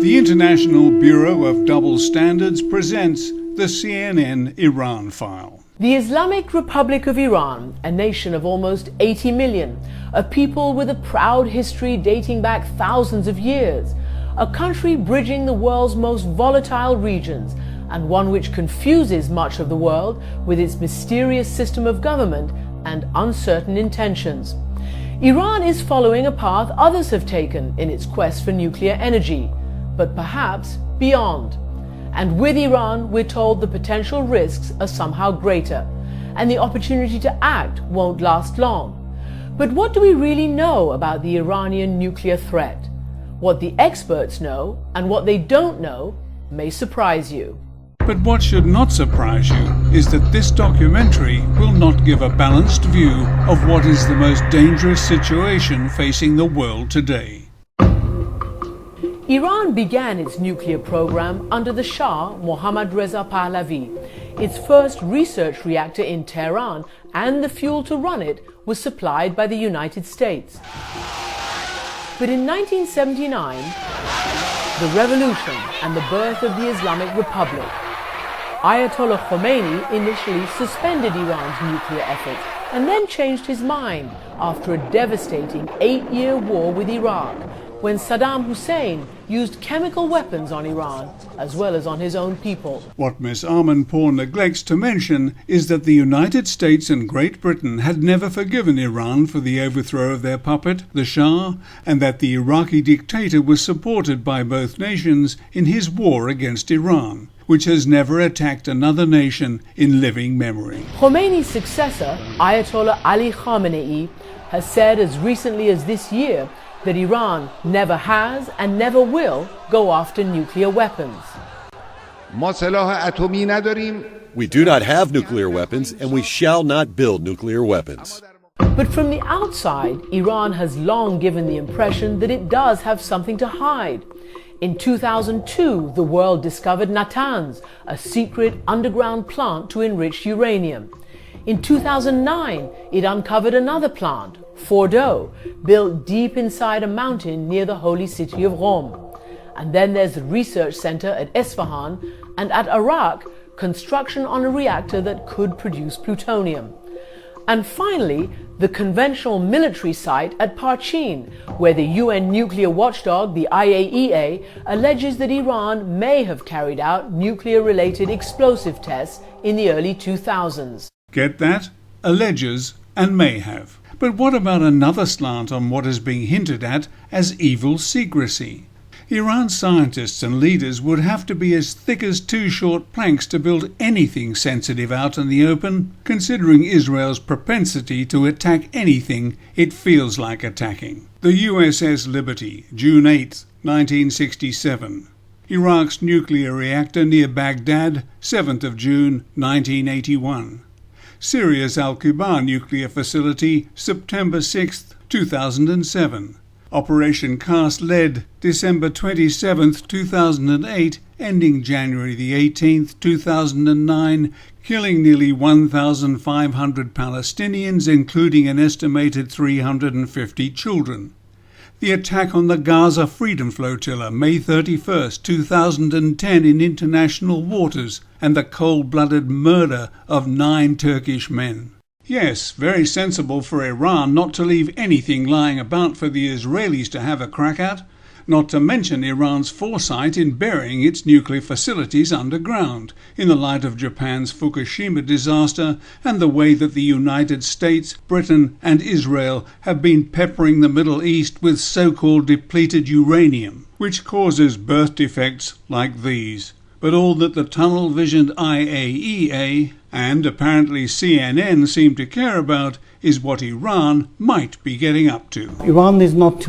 The International Bureau of Double Standards presents the CNN Iran File. The Islamic Republic of Iran, a nation of almost 80 million, a people with a proud history dating back thousands of years, a country bridging the world's most volatile regions, and one which confuses much of the world with its mysterious system of government and uncertain intentions. Iran is following a path others have taken in its quest for nuclear energy, but perhaps beyond. And with Iran, we're told the potential risks are somehow greater, and the opportunity to act won't last long. But what do we really know about the Iranian nuclear threat? What the experts know and what they don't know may surprise you. But what should not surprise you is that this documentary will not give a balanced view of what is the most dangerous situation facing the world today. Iran began its nuclear program under the Shah Mohammad Reza Pahlavi. Its first research reactor in Tehran and the fuel to run it was supplied by the United States. But in 1979, the revolution and the birth of the Islamic Republic. Ayatollah Khomeini initially suspended Iran's nuclear efforts and then changed his mind after a devastating 8-year war with Iraq, when Saddam Hussein used chemical weapons on Iran as well as on his own people. What Ms. Armanpour neglects to mention is that the United States and Great Britain had never forgiven Iran for the overthrow of their puppet, the Shah, and that the Iraqi dictator was supported by both nations in his war against Iran, which has never attacked another nation in living memory. Khomeini's successor, Ayatollah Ali Khamenei, has said as recently as this year that Iran never has and never will go after nuclear weapons. We do not have nuclear weapons, and we shall not build nuclear weapons. But from the outside, Iran has long given the impression that it does have something to hide. In 2002, the world discovered Natanz, a secret underground plant to enrich uranium. In 2009, it uncovered another plant, Fordo, built deep inside a mountain near the holy city of Rome. And then there's the research center at Esfahan, and at Arak, construction on a reactor that could produce plutonium. And finally, the conventional military site at Parchin, where the UN nuclear watchdog, the IAEA, alleges that Iran may have carried out nuclear-related explosive tests in the early 2000s. Get that? Alleges and may have. But what about another slant on what is being hinted at as evil secrecy? Iran's scientists and leaders would have to be as thick as two short planks to build anything sensitive out in the open, considering Israel's propensity to attack anything it feels like attacking. The USS Liberty, June 8, 1967. Iraq's nuclear reactor near Baghdad, 7th of June, 1981. Syria's Al-Quba nuclear facility, September 6, 2007. Operation Cast Lead, December 27, 2008, ending January the 18th, 2009, killing nearly 1,500 Palestinians, including an estimated 350 children. The attack on the Gaza Freedom Flotilla, May 31, 2010, in international waters, and the cold-blooded murder of 9 Turkish men. Yes, very sensible for Iran not to leave anything lying about for the Israelis to have a crack at, not to mention Iran's foresight in burying its nuclear facilities underground, in the light of Japan's Fukushima disaster and the way that the United States, Britain and Israel have been peppering the Middle East with so-called depleted uranium, which causes birth defects like these. But all that the tunnel-visioned IAEA and apparently CNN seem to care about is what Iran might be getting up to. Iran is not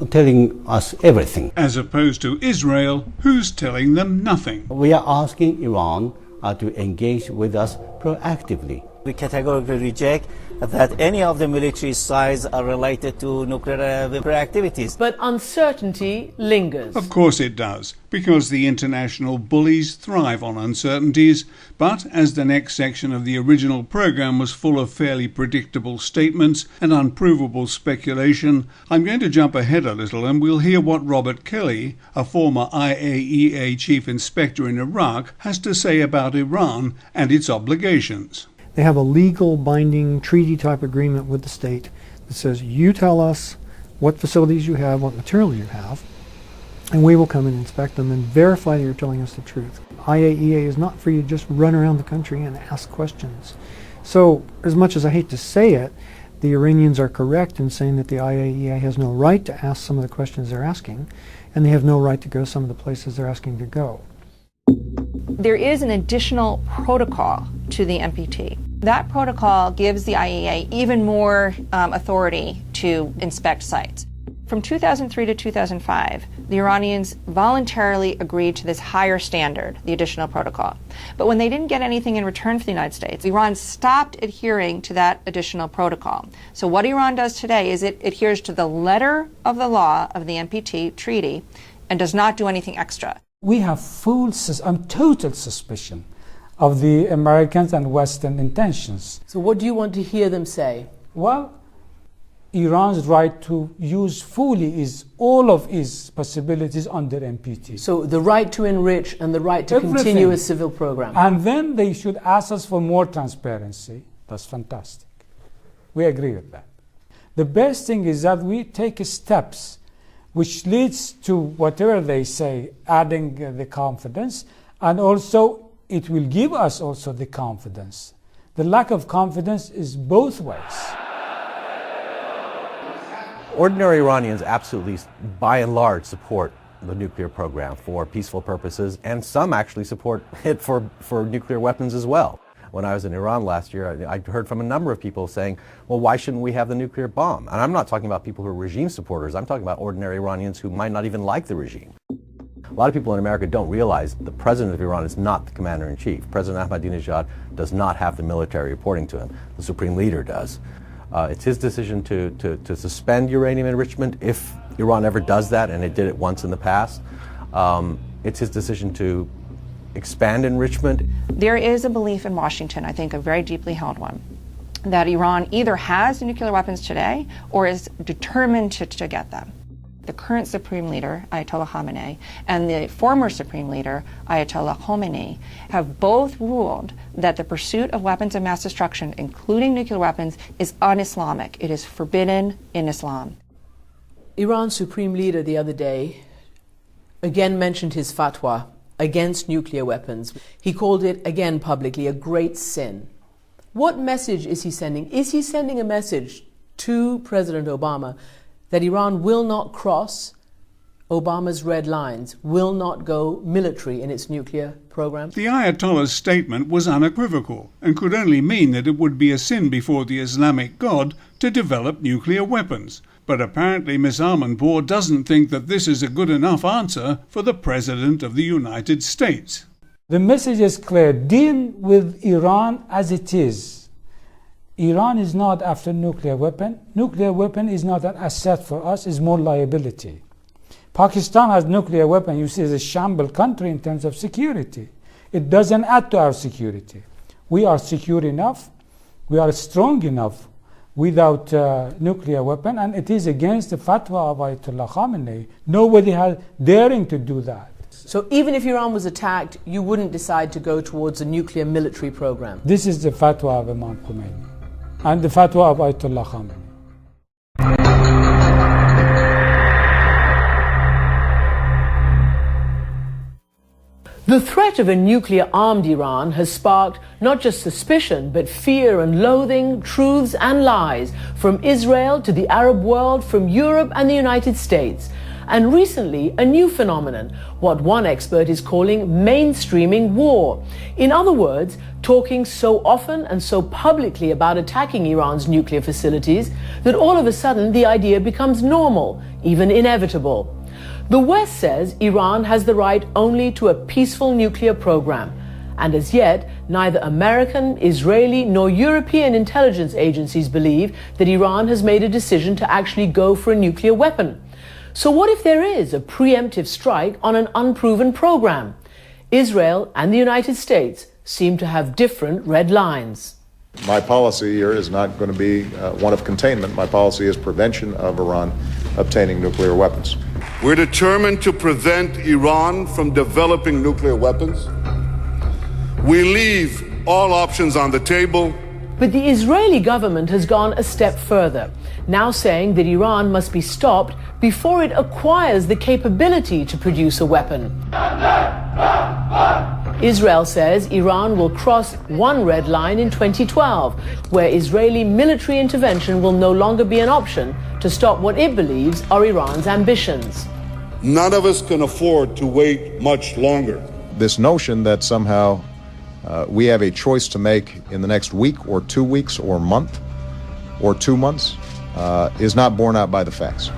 telling us everything. As opposed to Israel, who's telling them nothing. We are asking Iran to engage with us proactively. We categorically reject that any of the military sites are related to nuclear activities. But uncertainty lingers. Of course it does, because the international bullies thrive on uncertainties. But as the next section of the original program was full of fairly predictable statements and unprovable speculation, I'm going to jump ahead a little and we'll hear what Robert Kelly, a former IAEA chief inspector in Iraq, has to say about Iran and its obligations. They have a legal binding treaty type agreement with the state that says you tell us what facilities you have, what material you have, and we will come and inspect them and verify that you're telling us the truth. IAEA is not for you to just run around the country and ask questions. So as much as I hate to say it, the Iranians are correct in saying that the IAEA has no right to ask some of the questions they're asking, and they have no right to go some of the places they're asking to go. There is an additional protocol to the NPT. That protocol gives the IAEA even more authority to inspect sites. From 2003 to 2005, the Iranians voluntarily agreed to this higher standard, the additional protocol. But when they didn't get anything in return for the United States, Iran stopped adhering to that additional protocol. So what Iran does today is it adheres to the letter of the law of the NPT treaty and does not do anything extra. We have total suspicion of the Americans and Western intentions. So what do you want to hear them say? Well, Iran's right to use fully all of its possibilities under NPT. So the right to enrich and the right to continue a civil program. And then they should ask us for more transparency. That's fantastic. We agree with that. The best thing is that we take steps which leads to whatever they say, adding the confidence, and also it will give us also the confidence. The lack of confidence is both ways. Ordinary Iranians absolutely, by and large, support the nuclear program for peaceful purposes, and some actually support it for nuclear weapons as well. When I was in Iran last year, I heard from a number of people saying, well, why shouldn't we have the nuclear bomb? And I'm not talking about people who are regime supporters. I'm talking about ordinary Iranians who might not even like the regime. A lot of people in America don't realize the president of Iran is not the commander-in-chief. President Ahmadinejad does not have the military reporting to him. The supreme leader does. It's his decision to suspend uranium enrichment if Iran ever does that, and it did it once in the past. It's his decision to expand enrichment. There is a belief in Washington, I think a very deeply held one, that Iran either has nuclear weapons today or is determined to get them. The current Supreme Leader, Ayatollah Khamenei, and the former Supreme Leader, Ayatollah Khomeini, have both ruled that the pursuit of weapons of mass destruction, including nuclear weapons, is un-Islamic. It is forbidden in Islam. Iran's Supreme Leader the other day again mentioned his fatwa against nuclear weapons. He called it, again publicly, a great sin. What message is he sending? Is he sending a message to President Obama that Iran will not cross Obama's red lines, will not go military in its nuclear program? The Ayatollah's statement was unequivocal and could only mean that it would be a sin before the Islamic God to develop nuclear weapons. But apparently Ms. Armanpour doesn't think that this is a good enough answer for the President of the United States. The message is clear. Deal with Iran as it is. Iran is not after nuclear weapon. Nuclear weapon is not an asset for us, it's more liability. Pakistan has nuclear weapon. You see, it's a shamble country in terms of security. It doesn't add to our security. We are secure enough. We are strong enough without nuclear weapon, and it is against the fatwa of Ayatollah Khamenei. Nobody has daring to do that. So even if Iran was attacked, you wouldn't decide to go towards a nuclear military program? This is the fatwa of Imam Khomeini and the fatwa of Ayatollah Khamenei. The threat of a nuclear-armed Iran has sparked not just suspicion, but fear and loathing, truths and lies, from Israel to the Arab world, from Europe and the United States. And recently, a new phenomenon, what one expert is calling mainstreaming war. In other words, talking so often and so publicly about attacking Iran's nuclear facilities that all of a sudden the idea becomes normal, even inevitable. The West says Iran has the right only to a peaceful nuclear program. And as yet, neither American, Israeli, nor European intelligence agencies believe that Iran has made a decision to actually go for a nuclear weapon. So what if there is a preemptive strike on an unproven program? Israel and the United States seem to have different red lines. My policy here is not going to be one of containment. My policy is prevention of Iran obtaining nuclear weapons. We're determined to prevent Iran from developing nuclear weapons. We leave all options on the table. But the Israeli government has gone a step further, now saying that Iran must be stopped before it acquires the capability to produce a weapon. Israel says Iran will cross one red line in 2012, where Israeli military intervention will no longer be an option to stop what it believes are Iran's ambitions. None of us can afford to wait much longer. This notion that somehow we have a choice to make in the next week or 2 weeks or month or 2 months is not borne out by the facts.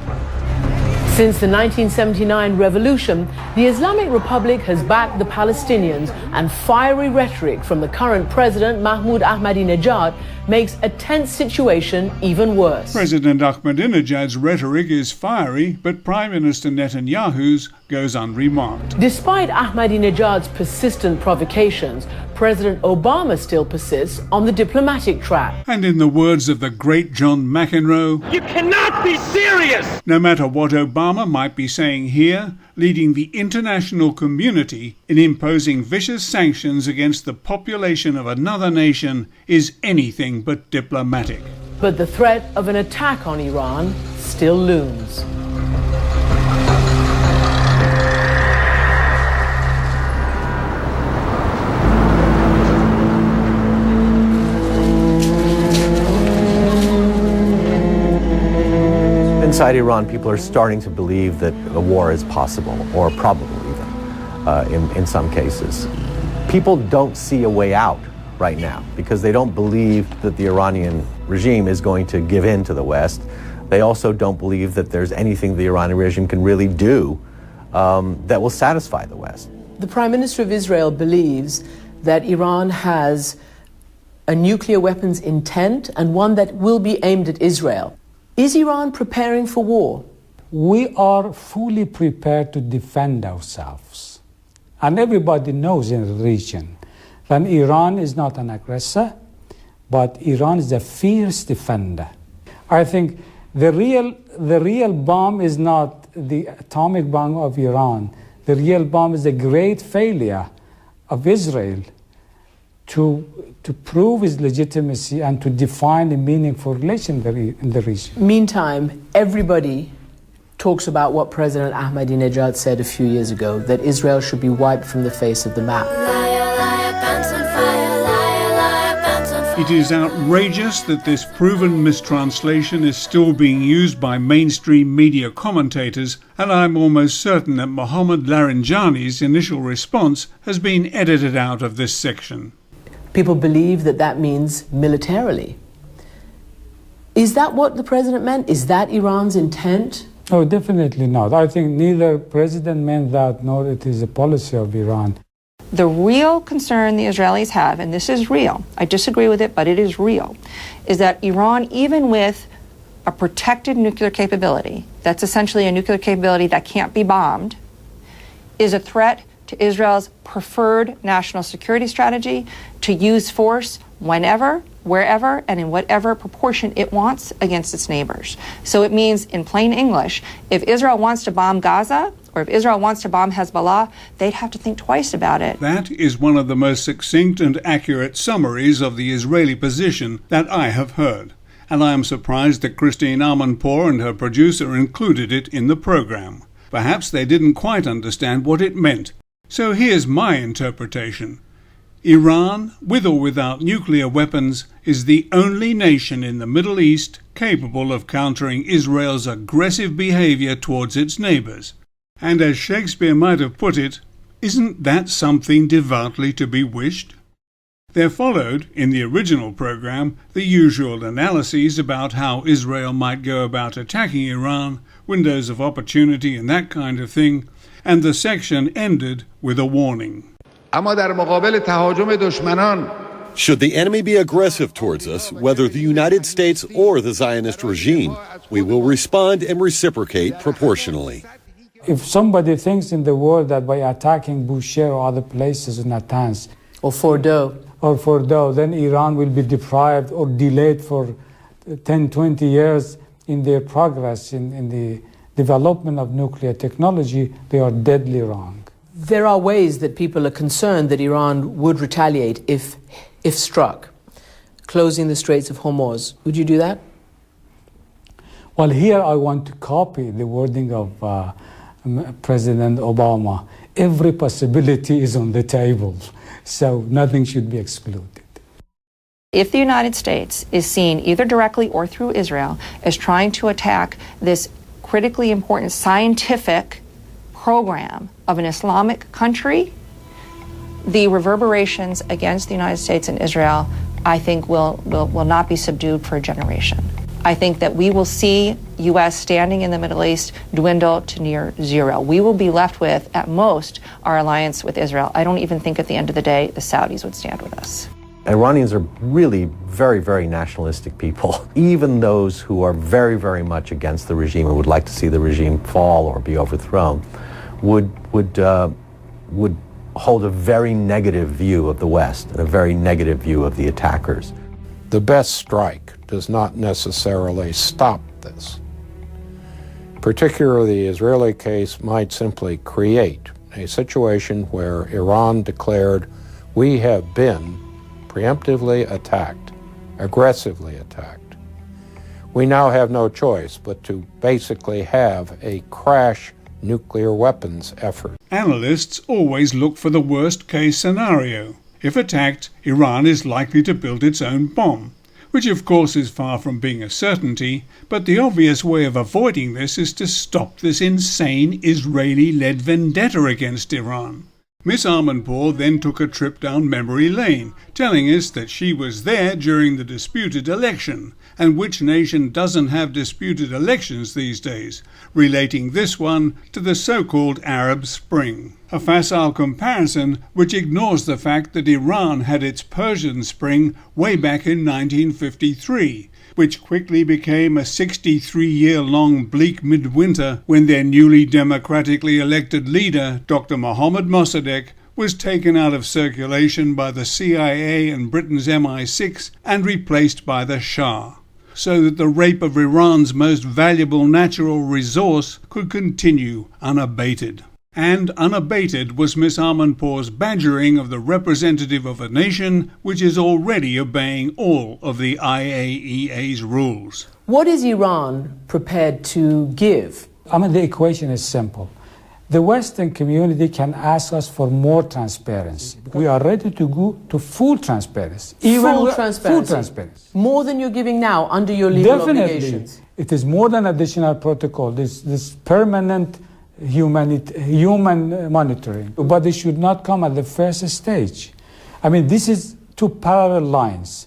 Since the 1979 revolution, the Islamic Republic has backed the Palestinians, and fiery rhetoric from the current president, Mahmoud Ahmadinejad, makes a tense situation even worse. President Ahmadinejad's rhetoric is fiery, but Prime Minister Netanyahu's goes unremarked. Despite Ahmadinejad's persistent provocations, President Obama still persists on the diplomatic track. And in the words of the great John McEnroe, "You cannot be serious!" no matter what Obama might be saying here, leading the international community in imposing vicious sanctions against the population of another nation is anything but diplomatic. But the threat of an attack on Iran still looms. Inside Iran, people are starting to believe that a war is possible, or probable even, in some cases. People don't see a way out right now because they don't believe that the Iranian regime is going to give in to the West. They also don't believe that there's anything the Iranian regime can really do that will satisfy the West. The Prime Minister of Israel believes that Iran has a nuclear weapons intent and one that will be aimed at Israel. Is Iran preparing for war? We are fully prepared to defend ourselves. And everybody knows in the region that Iran is not an aggressor, but Iran is a fierce defender. I think the real bomb is not the atomic bomb of Iran. The real bomb is the great failure of Israel to prove its legitimacy and to define a meaningful relation in the region. Meantime, everybody talks about what President Ahmadinejad said a few years ago, that Israel should be wiped from the face of the map. It is outrageous that this proven mistranslation is still being used by mainstream media commentators, and I'm almost certain that Mohammad Laranjani's initial response has been edited out of this section. People believe that that means militarily. Is that what the president meant? Is that Iran's intent? No, definitely not. I think neither president meant that, nor it is a policy of Iran. The real concern the Israelis have, and this is real, I disagree with it, but it is real, is that Iran, even with a protected nuclear capability, that's essentially a nuclear capability that can't be bombed, is a threat to Israel's preferred national security strategy to use force whenever, wherever, and in whatever proportion it wants against its neighbors. So it means, in plain English, if Israel wants to bomb Gaza, or if Israel wants to bomb Hezbollah, they'd have to think twice about it. That is one of the most succinct and accurate summaries of the Israeli position that I have heard, and I am surprised that Christine Amanpour and her producer included it in the program. Perhaps they didn't quite understand what it meant. So here's my interpretation. Iran, with or without nuclear weapons, is the only nation in the Middle East capable of countering Israel's aggressive behavior towards its neighbors. And as Shakespeare might have put it, isn't that something devoutly to be wished? There followed, in the original program, the usual analyses about how Israel might go about attacking Iran, windows of opportunity and that kind of thing, and the section ended with a warning. اما در مقابل تهاجم دشمنان Should the enemy be aggressive towards us, whether the United States or the Zionist regime, we will respond and reciprocate proportionally. If somebody thinks in the world that by attacking Bushehr or other places in Natanz or Fordow, then Iran will be deprived or delayed for 10, 20 years in their progress in the development of nuclear technology, they are deadly wrong. There are ways that people are concerned that Iran would retaliate if struck. Closing the Straits of Hormuz. Would you do that? Well, here I want to copy the wording of President Obama. Every possibility is on the table, so nothing should be excluded. If the United States is seen either directly or through Israel as trying to attack this critically important scientific program of an Islamic country, the reverberations against the United States and Israel, I think, will not be subdued for a generation. I think that we will see U.S. standing in the Middle East dwindle to near zero. We will be left with, at most, our alliance with Israel. I don't even think at the end of the day the Saudis would stand with us. Iranians are really very, very nationalistic people. Even those who are very, very much against the regime and would like to see the regime fall or be overthrown would hold a very negative view of the West and a very negative view of the attackers. The best strike does not necessarily stop this. Particularly the Israeli case might simply create a situation where Iran declared, we have been preemptively attacked, aggressively attacked. We now have no choice but to basically have a crash nuclear weapons effort. Analysts always look for the worst-case scenario. If attacked, Iran is likely to build its own bomb, which of course is far from being a certainty, but the obvious way of avoiding this is to stop this insane Israeli-led vendetta against Iran. Miss Armanpour then took a trip down memory lane, telling us that she was there during the disputed election, and which nation doesn't have disputed elections these days, relating this one to the so-called Arab Spring. A facile comparison which ignores the fact that Iran had its Persian Spring way back in 1953, which quickly became a 63-year-long bleak midwinter when their newly democratically elected leader, Dr. Mohammad Mossadegh, was taken out of circulation by the CIA and Britain's MI6 and replaced by the Shah, so that the rape of Iran's most valuable natural resource could continue unabated. And unabated was Miss Armanpour's badgering of the representative of a nation which is already obeying all of the IAEA's rules. What is Iran prepared to give? The equation is simple. The Western community can ask us for more transparency. We are ready to go to full transparency. Full transparency. More than you're giving now under your legal obligations. It is more than additional protocol. This permanent human monitoring, but it should not come at the first stage. This is two parallel lines.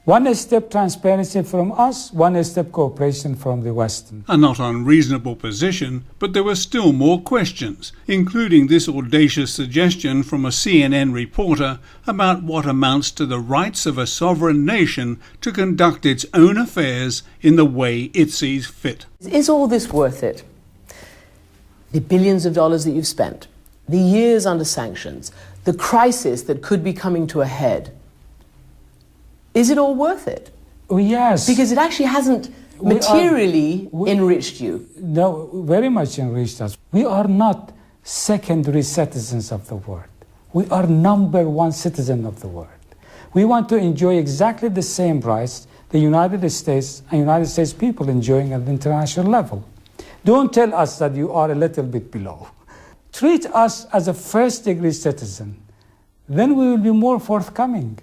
One step transparency from us, one step cooperation from the Western. A not unreasonable position, but there were still more questions, including this audacious suggestion from a CNN reporter about what amounts to the rights of a sovereign nation to conduct its own affairs in the way it sees fit. Is all this worth it? The billions of dollars that you've spent, the years under sanctions, the crisis that could be coming to a head. Is it all worth it? Oh, yes. Because it actually hasn't materially enriched you. No, very much enriched us. We are not secondary citizens of the world. We are number one citizen of the world. We want to enjoy exactly the same rights the United States and United States people enjoying at the international level. Don't tell us that you are a little bit below. Treat us as a first-degree citizen. Then we will be more forthcoming.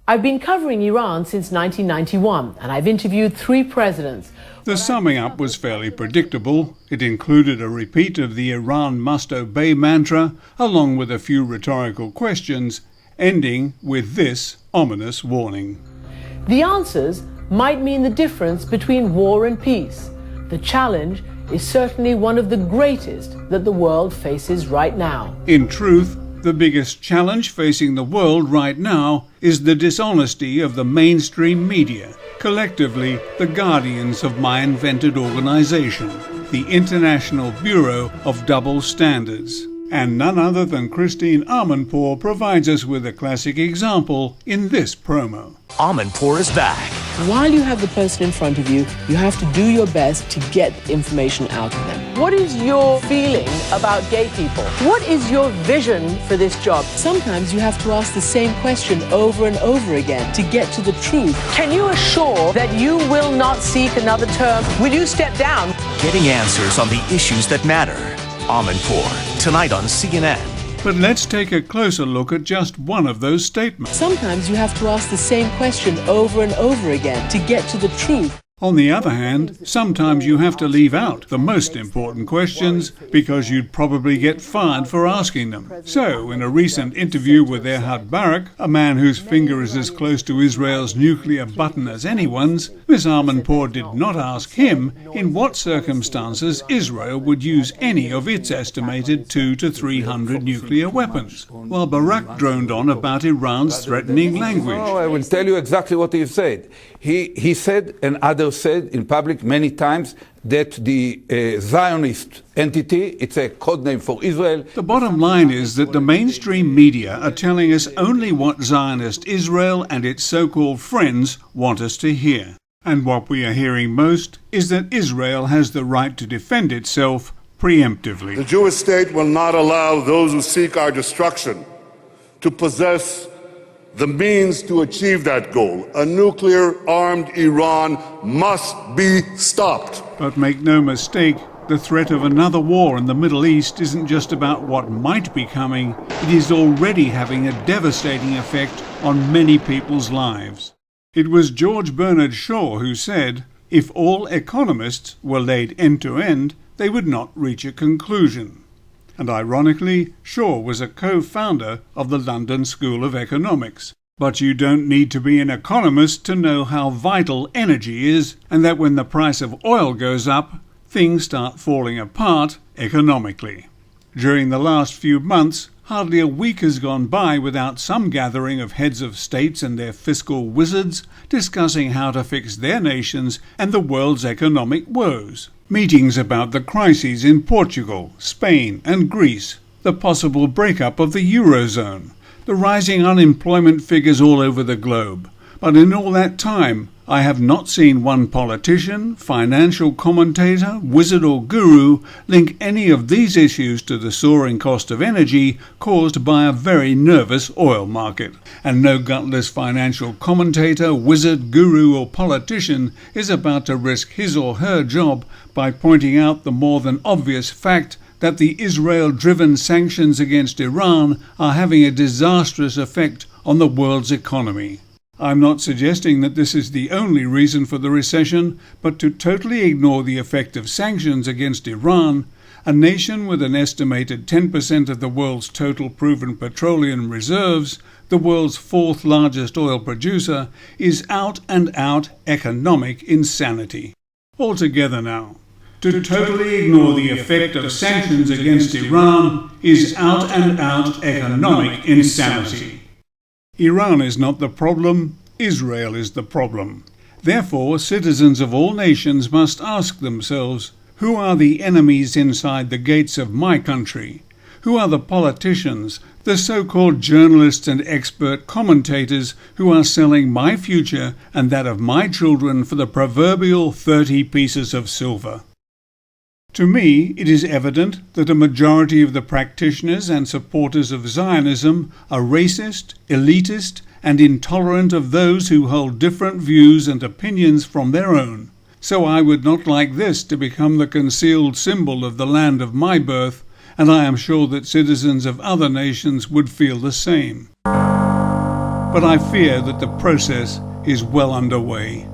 I've been covering Iran since 1991, and I've interviewed 3 presidents. The summing up was fairly predictable. It included a repeat of the Iran must obey mantra, along with a few rhetorical questions, ending with this ominous warning. The answers might mean the difference between war and peace. The challenge is certainly one of the greatest that the world faces right now. In truth, The biggest challenge facing the world right now is the dishonesty of the mainstream media, collectively the guardians of my invented organization, the International Bureau of Double Standards. And none other than Christine Amanpour provides us with a classic example in this promo. Amanpour is back. While you have the person in front of you, you have to do your best to get information out of them. What is your feeling about gay people? What is your vision for this job? Sometimes you have to ask the same question over and over again to get to the truth. Can you assure that you will not seek another term? Will you step down? Getting answers on the issues that matter. Amanpour, tonight on CNN. But let's take a closer look at just one of those statements. Sometimes you have to ask the same question over and over again to get to the truth. On the other hand, sometimes you have to leave out the most important questions because you'd probably get fired for asking them. So, in a recent interview with Ehud Barak, a man whose finger is as close to Israel's nuclear button as anyone's, Ms. Amanpour did not ask him in what circumstances Israel would use any of its estimated 200 to 300 nuclear weapons, while Barak droned on about Iran's threatening language. I will tell you exactly what he said. He said, and others said in public many times, that the Zionist entity, it's a code name for Israel. The bottom line is that the mainstream media are telling us only what Zionist Israel and its so-called friends want us to hear. And what we are hearing most is that Israel has the right to defend itself preemptively. The Jewish state will not allow those who seek our destruction to possess the means to achieve that goal. A nuclear-armed Iran must be stopped. But make no mistake, the threat of another war in the Middle East isn't just about what might be coming, it is already having a devastating effect on many people's lives. It was George Bernard Shaw who said, if all economists were laid end to end, they would not reach a conclusion. And ironically, Shaw was a co-founder of the London School of Economics. But you don't need to be an economist to know how vital energy is, and that when the price of oil goes up, things start falling apart economically. During the last few months, hardly a week has gone by without some gathering of heads of states and their fiscal wizards discussing how to fix their nations and the world's economic woes. Meetings about the crises in Portugal, Spain and Greece, the possible breakup of the Eurozone, the rising unemployment figures all over the globe. But in all that time, I have not seen one politician, financial commentator, wizard or guru link any of these issues to the soaring cost of energy caused by a very nervous oil market. And no gutless financial commentator, wizard, guru or politician is about to risk his or her job by pointing out the more than obvious fact that the Israel-driven sanctions against Iran are having a disastrous effect on the world's economy. I'm not suggesting that this is the only reason for the recession, but to totally ignore the effect of sanctions against Iran, a nation with an estimated 10% of the world's total proven petroleum reserves, the world's fourth largest oil producer, is out-and-out economic insanity. Altogether now, to totally ignore the effect of sanctions against Iran is out-and-out economic insanity. Iran is not the problem, Israel is the problem. Therefore, citizens of all nations must ask themselves, who are the enemies inside the gates of my country? Who are the politicians, the so-called journalists and expert commentators who are selling my future and that of my children for the proverbial 30 pieces of silver? To me, it is evident that a majority of the practitioners and supporters of Zionism are racist, elitist, and intolerant of those who hold different views and opinions from their own. So I would not like this to become the concealed symbol of the land of my birth, and I am sure that citizens of other nations would feel the same. But I fear that the process is well underway.